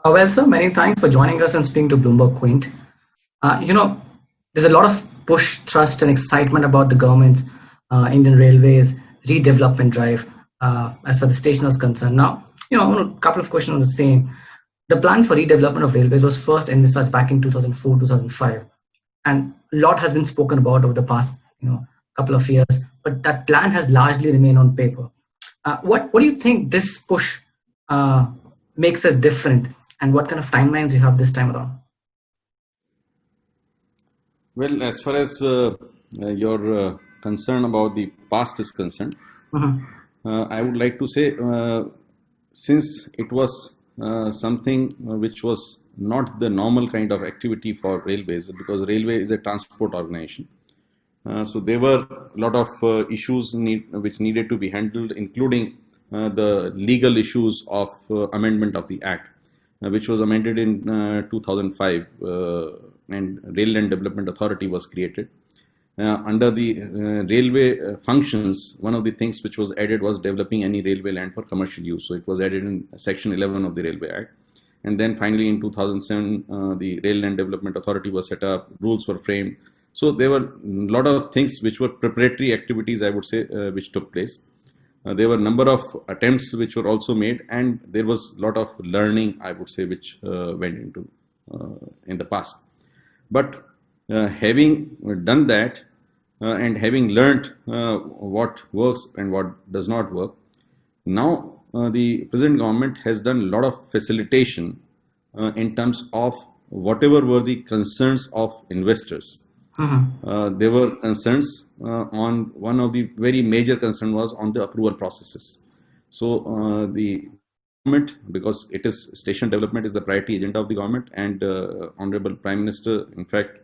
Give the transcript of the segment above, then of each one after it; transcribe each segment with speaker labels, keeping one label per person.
Speaker 1: Well, sir, many thanks for joining us and speaking to Bloomberg Quint. Uh, you know, there's a lot of push, thrust, and excitement about the government's Indian Railways redevelopment drive as far as the station is concerned. Now, I want a couple of questions on the same. The plan for redevelopment of railways was first envisaged back in 2004, 2005, and a lot has been spoken about over the past, couple of years. But that plan has largely remained on paper. What do you think this push uh, makes it different, and what kind of timelines you have this time around?
Speaker 2: Well, as far as your concern about the past is concerned,
Speaker 1: Mhm.
Speaker 2: I would like to say, since it was something which was not the normal kind of activity for railways, because railway is a transport organization. So there were a lot of issues which needed to be handled, including the legal issues of amendment of the Act, which was amended in 2005, and Rail and Development Authority was created. Under the railway functions, one of the things which was added was developing any railway land for commercial use. So it was added in Section 11 of the Railway Act. And then finally in 2007, the Rail and Development Authority was set up, rules were framed. So there were a lot of things which were preparatory activities, I would say, which took place. There were a number of attempts which were also made, and there was a lot of learning, I would say, which went into in the past. But having done that and having learned what works and what does not work, now the present government has done a lot of facilitation in terms of whatever were the concerns of investors. There were concerns on one of the very major concern was on the approval processes. So the government, because it is station development is the priority agenda of the government, and Honorable Prime Minister, in fact,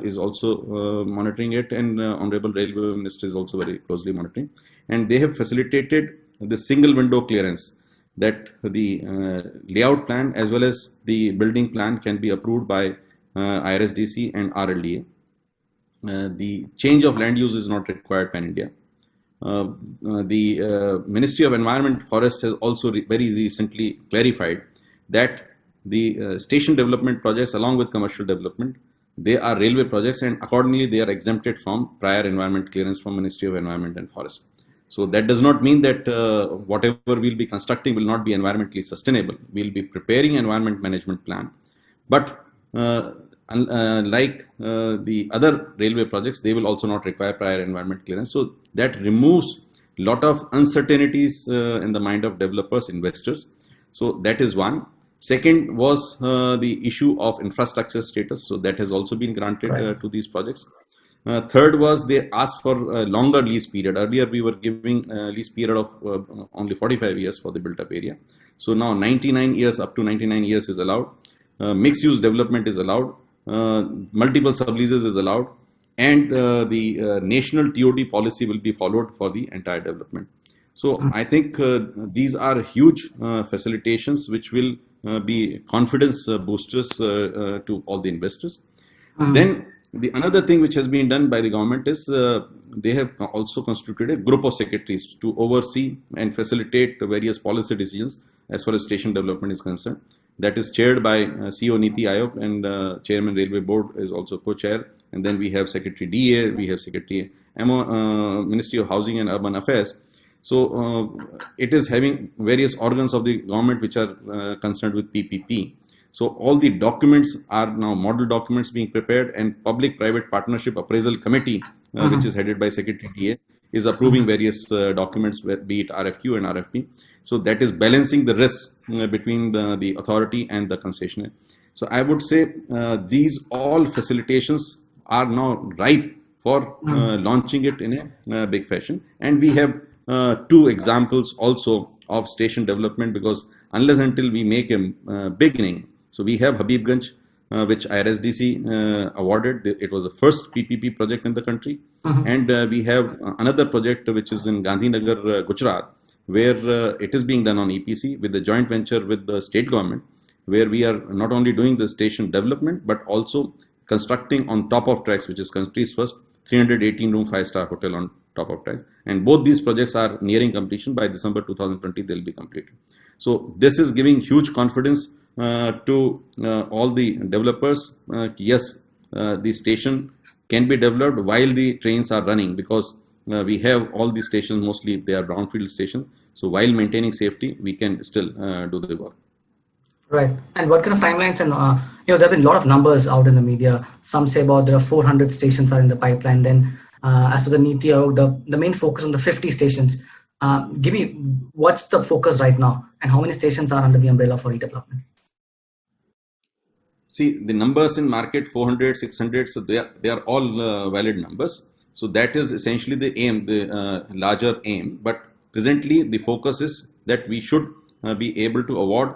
Speaker 2: is also monitoring it, and Honorable Railway Minister is also very closely monitoring, and they have facilitated the single window clearance, that the layout plan as well as the building plan can be approved by IRSDC and RLDA. The change of land use is not required pan India. The Ministry of Environment Forest has also very recently clarified that the station development projects along with commercial development, they are railway projects, and accordingly they are exempted from prior environment clearance from Ministry of Environment and Forest. So that does not mean that whatever we'll be constructing will not be environmentally sustainable. We'll be preparing environment management plan, but like the other railway projects, they will also not require prior environment clearance. So that removes a lot of uncertainties in the mind of developers, investors. So that is one. Second was the issue of infrastructure status. So that has also been granted to these projects. Third was they asked for a longer lease period. Earlier we were giving a lease period of only 45 years for the built up area. So now 99 years, up to 99 years is allowed. Mixed use development is allowed. Multiple subleases is allowed, and the national TOD policy will be followed for the entire development. So I think these are huge facilitations which will be confidence boosters to all the investors. Then the another thing which has been done by the government is they have also constituted a group of secretaries to oversee and facilitate various policy decisions as far as station development is concerned. That is chaired by CEO Niti Aayog, and Chairman Railway Board is also co-chair. And then we have Secretary DA, we have Secretary Ministry of Housing and Urban Affairs. So it is having various organs of the government which are concerned with PPP. So all the documents are now model documents being prepared, and Public-Private Partnership Appraisal Committee, which is headed by Secretary DA, is approving various documents, be it RFQ and RFP. So that is balancing the risk between the authority and the concessionaire. So I would say these all facilitations are now ripe for launching it in a big fashion. And we have two examples also of station development, because unless until we make a beginning. So we have Habibganj, which IRSDC awarded. It was the first PPP project in the country. And we have another project which is in Gandhinagar, Gujarat, where it is being done on EPC with the joint venture with the state government, where we are not only doing the station development, but also constructing on top of tracks, which is country's first 318 room 5-star hotel on top of tracks. And both these projects are nearing completion. By December 2020, they'll be completed. So this is giving huge confidence to all the developers, yes, the station can be developed while the trains are running, because we have all these stations, mostly they are brownfield stations. So while maintaining safety, we can still do the work.
Speaker 1: Right. And what kind of timelines? And there have been a lot of numbers out in the media. Some say about there are 400 stations are in the pipeline. Then, as per the Niti Aayog, the main focus on the 50 stations. Give me what's the focus right now, and how many stations are under the umbrella for redevelopment?
Speaker 2: See, the numbers in market 400, 600, so they are all valid numbers. So that is essentially the aim, the larger aim. But presently, the focus is that we should be able to award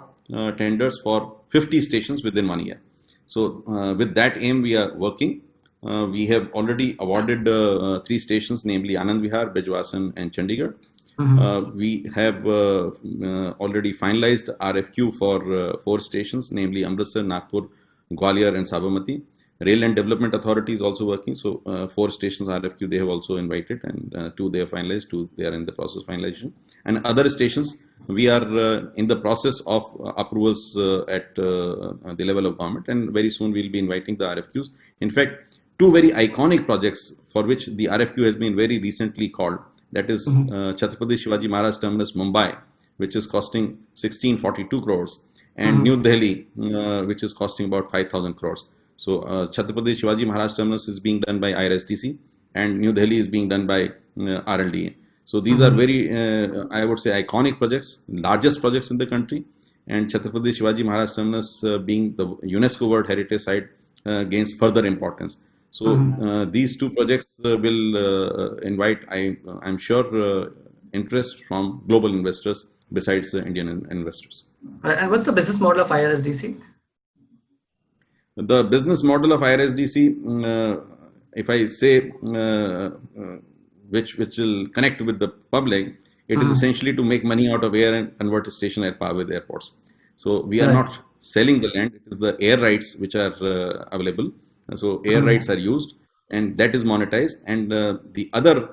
Speaker 2: tenders for 50 stations within 1 year. So with that aim, we are working. We have already awarded 3 stations, namely Anand Vihar, Bijwasan, and Chandigarh. We have already finalized RFQ for 4 stations, namely Amritsar, Nagpur, Gwalior, and Sabarmati. Rail and Development Authority is also working. So 4 stations RFQ they have also invited, and 2 they have finalized, 2 they are in the process of finalization. And other stations, we are in the process of approvals at the level of government, and very soon we'll be inviting the RFQs. In fact, 2 very iconic projects for which the RFQ has been very recently called. That is Chhatrapati Shivaji Maharaj Terminus, Mumbai, which is costing 1642 crores, and New Delhi, which is costing about 5,000 crores. So Chhatrapati Shivaji Maharaj Terminus is being done by IRSTC, and New Delhi is being done by RLDA. So these are very, I would say, iconic projects, largest projects in the country, and Chhatrapati Shivaji Maharaj Terminus being the UNESCO World Heritage Site gains further importance. So these 2 projects will invite, I'm sure, interest from global investors besides the Indian investors.
Speaker 1: Right. And what's the business model of IRSDC?
Speaker 2: The business model of IRSDC, if I say which will connect with the public, it is essentially to make money out of air and convert a station at par with airports. So we are not selling the land; it is the air rights which are available. So air rights are used, and that is monetized. And the other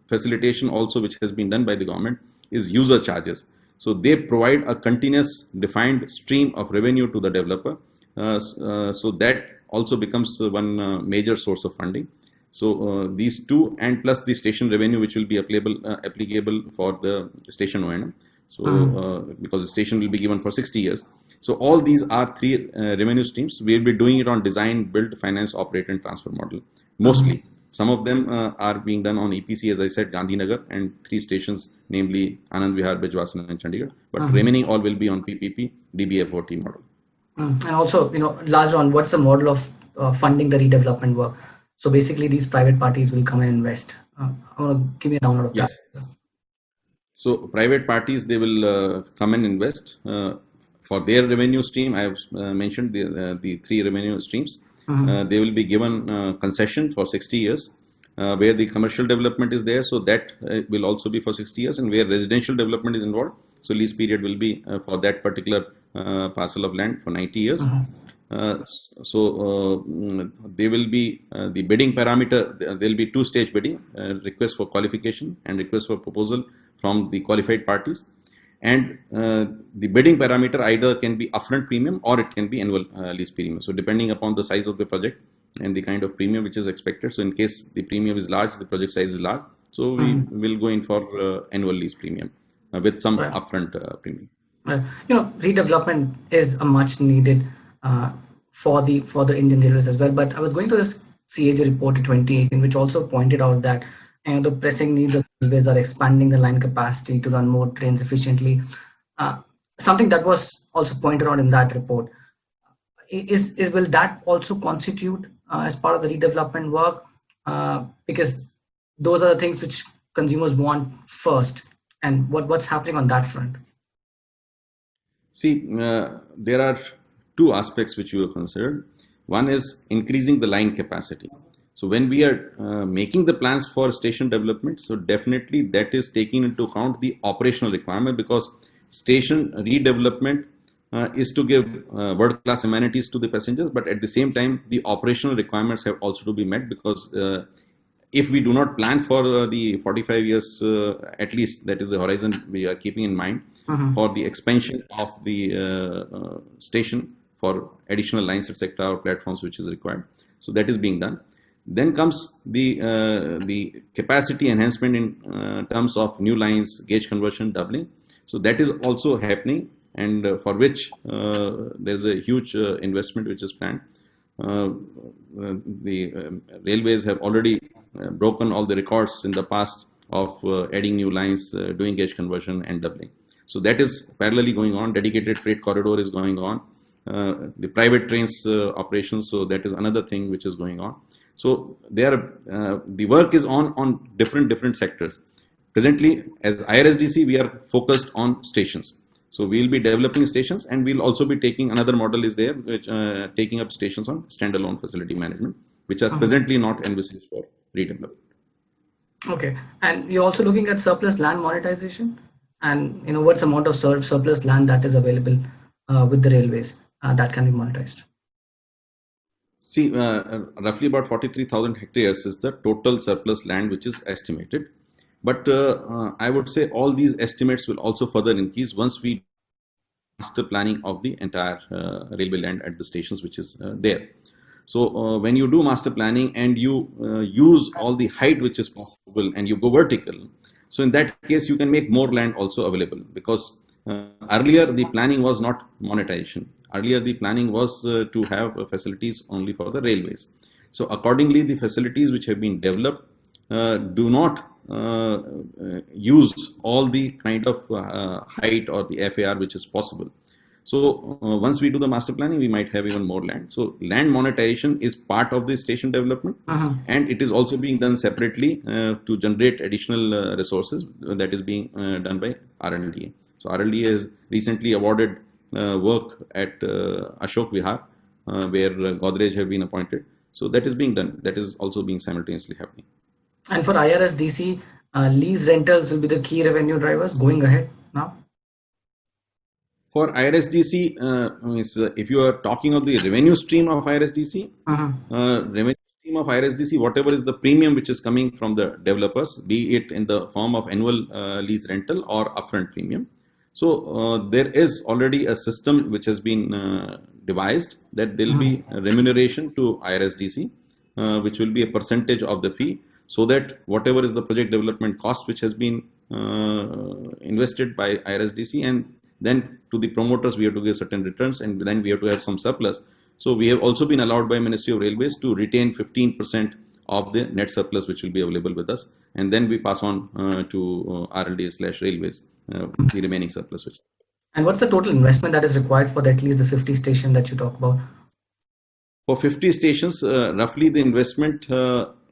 Speaker 2: facilitation also, which has been done by the government, is user charges. So they provide a continuous defined stream of revenue to the developer. So that also becomes one major source of funding. So these 2, and plus the station revenue, which will be applicable for the station O&M. So because the station will be given for 60 years. So all these are 3 revenue streams. We'll be doing it on design, build, finance, operate, and transfer model. Mostly. Some of them are being done on EPC, as I said, Gandhinagar, and 3 stations, namely Anand Vihar, Bijwasan, and Chandigarh. But remaining all will be on PPP, DBFOT model.
Speaker 1: And also, larger on what's the model of funding the redevelopment work? So basically, these private parties will come and invest. I want to give you a download of that.
Speaker 2: So private parties, they will come and invest for their revenue stream. I have mentioned the 3 revenue streams. They will be given concession for 60 years, where the commercial development is there. So that will also be for 60 years, and where residential development is involved. So lease period will be for that particular parcel of land for 90 years. So they will be the bidding parameter. There will be 2-stage bidding, request for qualification and request for proposal from the qualified parties. And the bidding parameter either can be upfront premium or it can be annual lease premium. So depending upon the size of the project and the kind of premium which is expected. So in case the premium is large, the project size is large, so we will go in for annual lease premium with some upfront premium.
Speaker 1: Redevelopment is a much needed for the Indian Railways as well. But I was going to this CAG report in 2018, which also pointed out that the pressing needs of railways are expanding the line capacity to run more trains efficiently. Something that was also pointed out in that report. Will that also constitute as part of the redevelopment work? Because those are the things which consumers want first. And what's happening on that front?
Speaker 2: See, there are 2 aspects which you have considered. One is increasing the line capacity. So when we are making the plans for station development, so definitely that is taking into account the operational requirement, because station redevelopment is to give world-class amenities to the passengers, but at the same time, the operational requirements have also to be met, because if we do not plan for the 45 years, at least that is the horizon we are keeping in mind for the expansion of the station for additional lines, etc., or platforms which is required. So that is being done. Then comes the capacity enhancement in terms of new lines, gauge conversion, doubling. So that is also happening, and for which there's a huge investment which is planned. The railways have already broken all the records in the past of adding new lines, doing gauge conversion and doubling. So that is parallelly going on. Dedicated freight corridor is going on. The private trains operations, so that is another thing which is going on. So there, the work is on different sectors. Presently, as IRSDC, we are focused on stations. So we'll be developing stations, and we'll also be taking another model is there, which taking up stations on standalone facility management, which are presently not envisaged for redevelopment.
Speaker 1: Okay, and you're also looking at surplus land monetization, and what's the amount of surplus land that is available with the railways that can be monetized?
Speaker 2: See, roughly about 43,000 hectares is the total surplus land which is estimated. But I would say all these estimates will also further increase once we master planning of the entire railway land at the stations which is there. So when you do master planning and you use all the height which is possible and you go vertical, so in that case you can make more land also available, because earlier the planning was not monetization. Earlier the planning was to have facilities only for the railways. So accordingly, the facilities which have been developed do not use all the kind of height or the FAR which is possible. So once we do the master planning, we might have even more land. So land monetization is part of the station development, and it is also being done separately to generate additional resources that is being done by RLDA. So RLDA has recently awarded work at Ashok Vihar, where Godrej have been appointed. So that is being done. That is also being simultaneously happening.
Speaker 1: And for IRSDC, lease rentals will be the key revenue drivers going ahead now?
Speaker 2: For IRSDC, if you are talking of the revenue stream of IRSDC, revenue stream of IRSDC, whatever is the premium which is coming from the developers, be it in the form of annual lease rental or upfront premium. So there is already a system which has been devised that there will be a remuneration to IRSDC, which will be a percentage of the fee, so that whatever is the project development cost which has been invested by IRSDC, and then to the promoters we have to give certain returns, and then we have to have some surplus. So we have also been allowed by Ministry of Railways to retain 15% of the net surplus which will be available with us, and then we pass on to RLDA/Railways the remaining surplus.
Speaker 1: And what's the total investment that is required for at least the 50 station that you talk about?
Speaker 2: For 50 stations, roughly the investment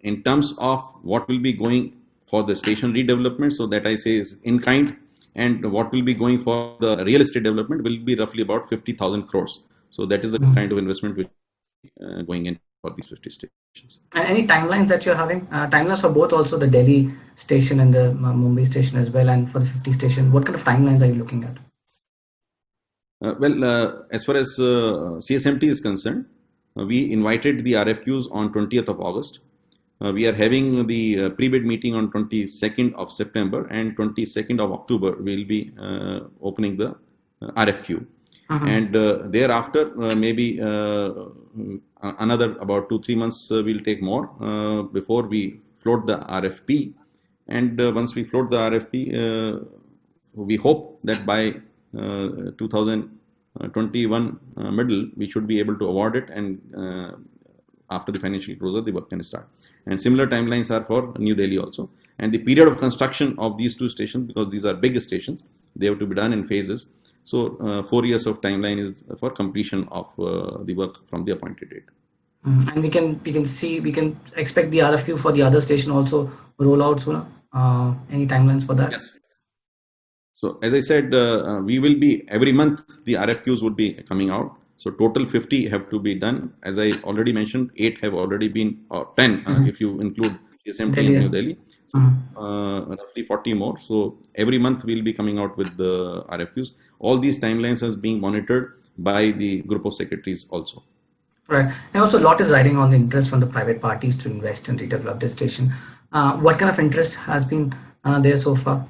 Speaker 2: in terms of what will be going for the station redevelopment, so that I say is in kind, and what will be going for the real estate development will be roughly about 50,000 crores. So that is the kind of investment which is going in for these 50 stations.
Speaker 1: And any timelines that you're having? Timelines for both also the Delhi station and the Mumbai station as well, and for the 50 station, what kind of timelines are you looking at?
Speaker 2: As far as CSMT is concerned, we invited the RFQs on 20th of August. We are having the pre-bid meeting on 22nd of September, and 22nd of October we will be opening the RFQ. And thereafter, maybe another about 2-3 months will take more before we float the RFP. And once we float the RFP, we hope that by 2021 middle, we should be able to award it, and after the financial closure, the work can start. And similar timelines are for New Delhi also. And the period of construction of these two stations, because these are big stations, they have to be done in phases. So 4 years of timeline is for completion of the work from the appointed date.
Speaker 1: And we can expect the RFQ for the other station also roll out sooner. Any timelines for that?
Speaker 2: Yes. So as I said, we will be every month the RFQs would be coming out. So total 50 have to be done. As I already mentioned, 8 have already been, or 10 if you include CSMT in New Delhi. Roughly 40 more. So every month we'll be coming out with the RFQs. All these timelines are being monitored by the group of secretaries also.
Speaker 1: Right. And also, a lot is riding on the interest from the private parties to invest and redevelop the station. What kind of interest has been there so far?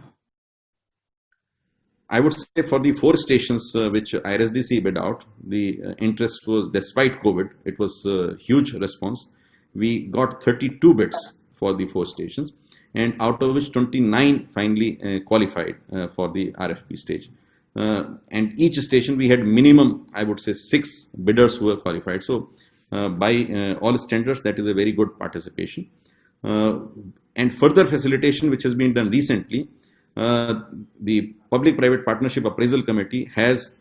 Speaker 2: I would say for the four stations which IRSDC bid out, the interest was, despite COVID, it was a huge response. We got 32 bids for the four stations, and out of which 29 finally qualified for the RFP stage. And each station we had minimum, I would say, 6 bidders who were qualified. So by all standards, that is a very good participation. And further facilitation which has been done recently, the Public-Private Partnership Appraisal Committee has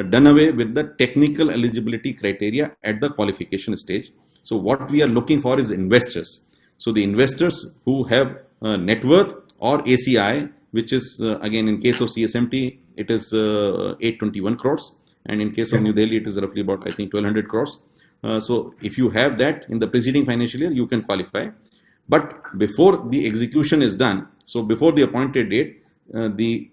Speaker 2: done away with the technical eligibility criteria at the qualification stage. So what we are looking for is investors. So the investors who have net worth or ACI, which is again in case of CSMT, it is 821 crores. And in case of New Delhi, it is roughly about, I think, 1200 crores. So if you have that in the preceding financial year, you can qualify. But before the execution is done, so before the appointed date, the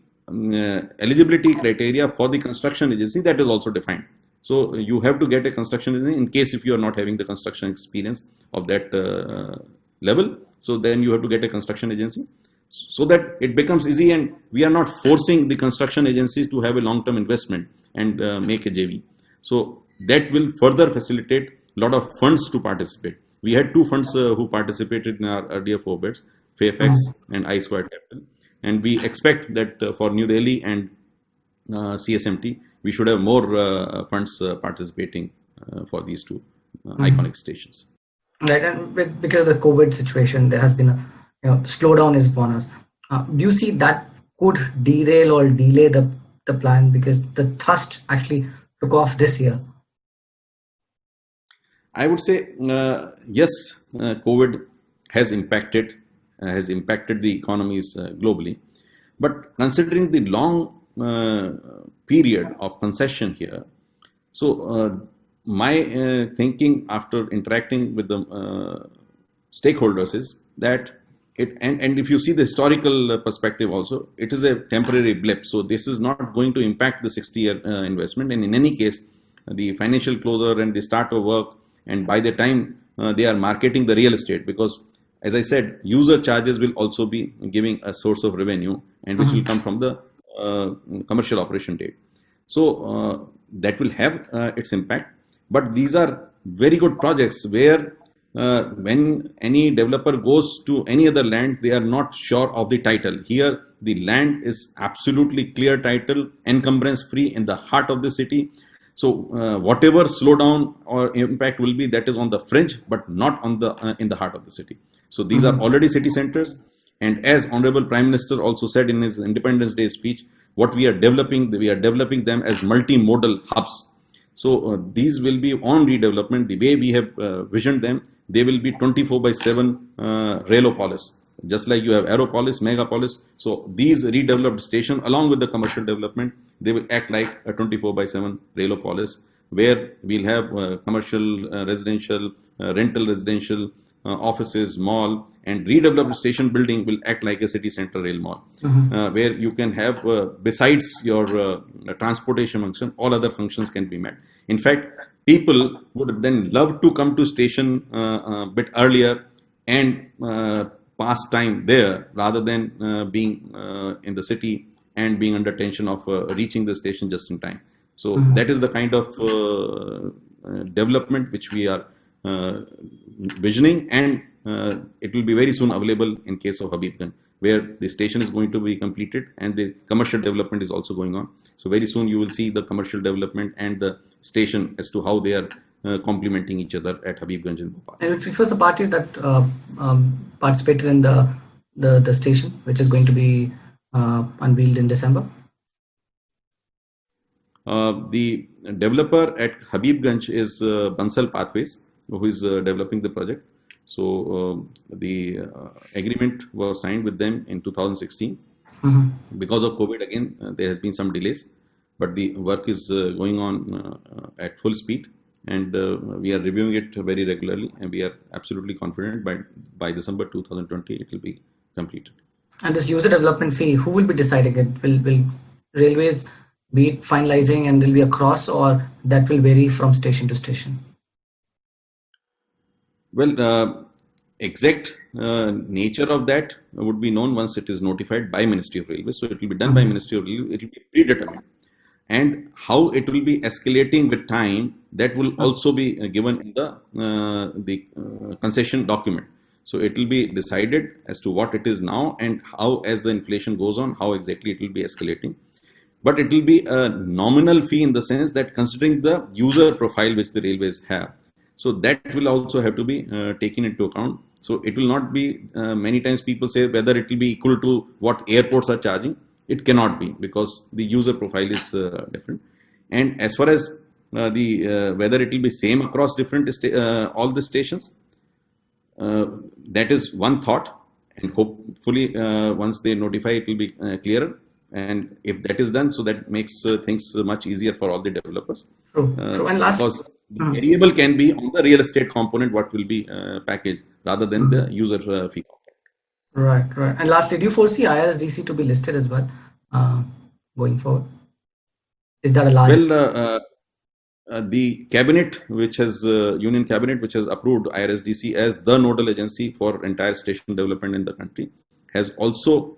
Speaker 2: eligibility criteria for the construction agency, that is also defined. So you have to get a construction agency in case if you are not having the construction experience of that level. So then you have to get a construction agency so that it becomes easy, and we are not forcing the construction agencies to have a long-term investment and make a JV. So that will further facilitate a lot of funds to participate. We had 2 funds who participated in our earlier 4 bids, Fairfax and I Squared Capital. And we expect that for New Delhi and CSMT, we should have more funds participating for these 2 iconic stations.
Speaker 1: Right, and because of the COVID situation, there has been a slowdown is upon us. Do you see that could derail or delay the plan, because the thrust actually took off this year?
Speaker 2: I would say yes, COVID has impacted the economies globally, but considering the long period of concession here, so my thinking after interacting with the stakeholders is that and if you see the historical perspective also, it is a temporary blip. So this is not going to impact the 60-year investment. And in any case, the financial closure and the start of work, and by the time they are marketing the real estate, because as I said, user charges will also be giving a source of revenue, and which will come from the commercial operation date. So that will have its impact. But these are very good projects where when any developer goes to any other land, they are not sure of the title. Here, the land is absolutely clear title, encumbrance free in the heart of the city. So whatever slowdown or impact will be, that is on the fringe, but not on the in the heart of the city. So these are already city centers. And as Honorable Prime Minister also said in his Independence Day speech, what we are developing them as multimodal hubs. So these will be on redevelopment. The way we have visioned them, they will be 24/7 Railpolis, just like you have Aeropolis, Megapolis. So these redeveloped stations, along with the commercial development, they will act like a 24/7 Railpolis, where we'll have commercial, residential, rental residential, offices, mall, and redeveloped station building will act like a city center rail mall, where you can have, besides your transportation function, all other functions can be met. In fact, people would then love to come to station a bit earlier and pass time there rather than being in the city and being under tension of reaching the station just in time. So that is the kind of development which we are visioning, and it will be very soon available in case of Habibganj, where the station is going to be completed and the commercial development is also going on. So very soon you will see the commercial development and the station as to how they are complementing each other at Habibganj and Bhopal.
Speaker 1: And which was the party that participated in the station, which is going to be unveiled in December?
Speaker 2: The developer at Habibganj is Bansal Pathways, who is developing the project. So the agreement was signed with them in 2016. Because of COVID, again, there has been some delays, but the work is going on at full speed, and we are reviewing it very regularly, and we are absolutely confident by December 2020 it will be completed.
Speaker 1: And this user development fee, who will be deciding it? Will railways be finalizing and there will be a cross, or that will vary from station to station?
Speaker 2: Well, exact nature of that would be known once it is notified by Ministry of Railways. So it will be done by Ministry of Railways. It will be predetermined. And how it will be escalating with time, that will also be given in the concession document. So it will be decided as to what it is now and how, as the inflation goes on, how exactly it will be escalating. But it will be a nominal fee in the sense that considering the user profile which the railways have. So that will also have to be taken into account. So it will not be, many times people say whether it will be equal to what airports are charging. It cannot be, because the user profile is different. And as far as whether it will be same across different all the stations, that is one thought, and hopefully once they notify it will be clearer. And if that is done, so that makes things much easier for all the developers.
Speaker 1: True. And last,
Speaker 2: because the variable can be on the real estate component what will be packaged rather than the user fee component.
Speaker 1: Right. And lastly, do you foresee IRSDC to be listed as well going forward? Is that a large?
Speaker 2: Well, the cabinet, which has Union Cabinet, which has approved IRSDC as the nodal agency for entire station development in the country, has also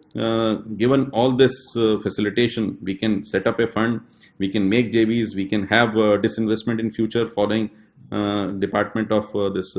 Speaker 2: given all this facilitation. We can set up a fund, we can make JVs, we can have disinvestment in future following Department of this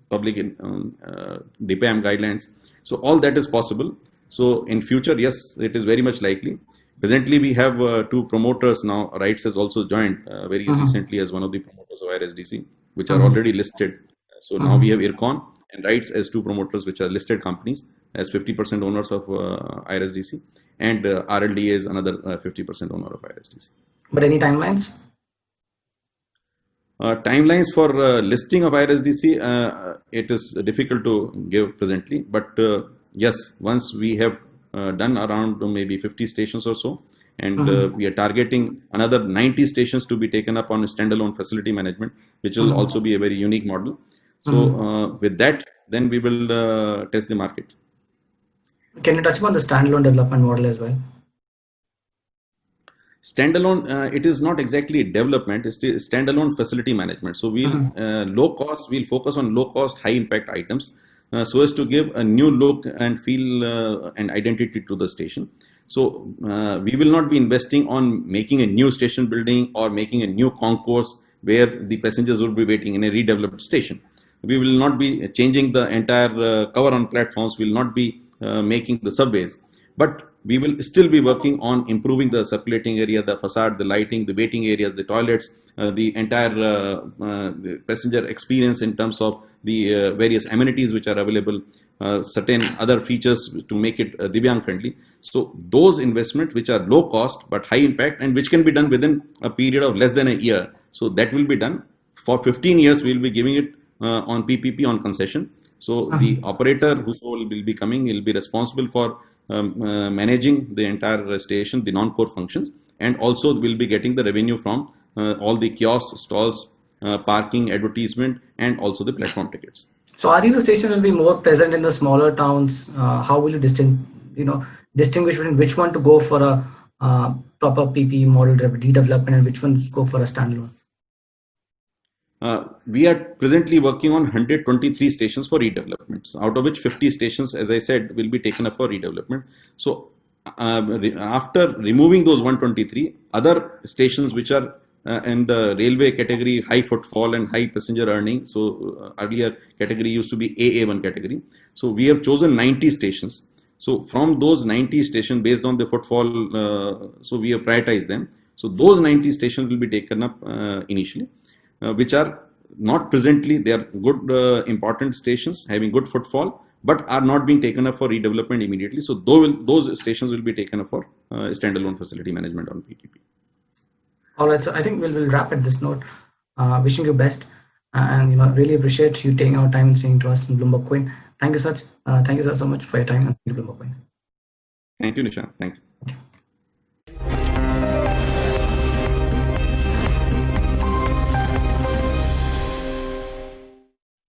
Speaker 2: Public DPAM guidelines. So all that is possible. So in future, yes, it is very much likely. Presently, we have two promoters now. RITES has also joined very recently as one of the promoters of IRSDC, which are already listed. So now we have IRCON and RITES as two promoters, which are listed companies as 50% owners of IRSDC, and RLDA is another 50% owner of IRSDC.
Speaker 1: But any timelines?
Speaker 2: Timelines for listing of IRSDC, it is difficult to give presently, but yes, once we have done around maybe 50 stations or so, and we are targeting another 90 stations to be taken up on a standalone facility management, which will also be a very unique model. So with that, then we will test the market.
Speaker 1: Can you touch upon the standalone development model as well?
Speaker 2: Standalone, it is not exactly development, it's standalone facility management. So we'll we'll focus on low cost, high impact items so as to give a new look and feel and identity to the station. So we will not be investing on making a new station building or making a new concourse where the passengers will be waiting in a redeveloped station. We will not be changing the entire cover on platforms, we will not be making the subways. But we will still be working on improving the circulating area, the facade, the lighting, the waiting areas, the toilets, the entire the passenger experience in terms of the various amenities which are available, certain other features to make it Divyang friendly. So those investments which are low cost but high impact and which can be done within a period of less than a year. So that will be done. For 15 years, we will be giving it on PPP on concession. So the operator who will be coming will be responsible for managing the entire station, the non-core functions, and also will be getting the revenue from all the kiosks, stalls, parking, advertisement, and also the platform tickets.
Speaker 1: So are these stations will be more present in the smaller towns? How will you distinguish between which one to go for a proper PP model redevelopment and which one to go for a standalone?
Speaker 2: We are presently working on 123 stations for redevelopments, out of which 50 stations, as I said, will be taken up for redevelopment. So after removing those 123, other stations which are in the railway category, high footfall and high passenger earning, so earlier category used to be AA1 category. So we have chosen 90 stations. So from those 90 stations, based on the footfall, so we have prioritized them. So those 90 stations will be taken up initially. Which are not presently, they are good important stations having good footfall, but are not being taken up for redevelopment immediately. So those stations will be taken up for standalone facility management on PPP.
Speaker 1: All right, so I think we'll wrap at this note. Wishing you best, and really appreciate you taking our time and speaking to us in Bloomberg Quint. Thank you so much for your time and Bloomberg Quint.
Speaker 2: Thank you, Nishant. Thank you.